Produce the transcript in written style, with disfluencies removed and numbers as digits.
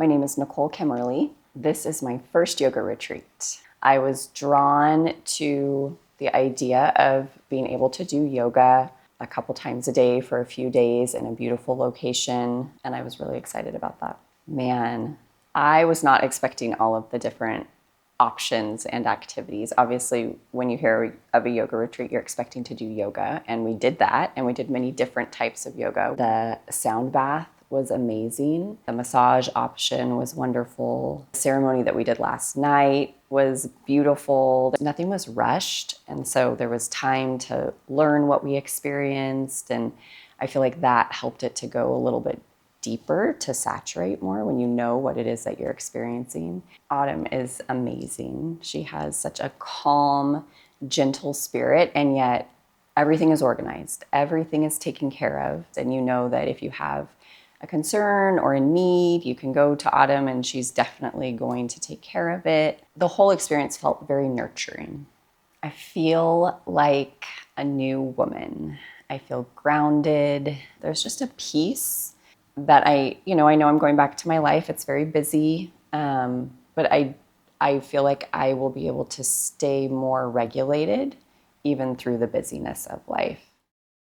My name is Nichoel Kimmerly. This is my first yoga retreat. I was drawn to the idea of being able to do yoga a couple times a day for a few days in a beautiful location, and I was really excited about that. Man, I was not expecting all of the different options and activities. Obviously, when you hear of a yoga retreat, you're expecting to do yoga, and we did that, and we did many different types of yoga. The sound bath was amazing. The massage option was wonderful. The ceremony that we did last night was beautiful. Nothing was rushed, and so there was time to learn what we experienced, and I feel like that helped it to go a little bit deeper, to saturate more when you know what it is that you're experiencing. Autumn is amazing. She has such a calm, gentle spirit, and yet everything is organized. Everything is taken care of, and you know that if you have a concern or a need, you can go to Autumn and she's definitely going to take care of it. The whole experience felt very nurturing. I feel like a new woman. I feel grounded. There's just a peace that I know I'm going back to my life. It's very busy, but I feel like I will be able to stay more regulated even through the busyness of life.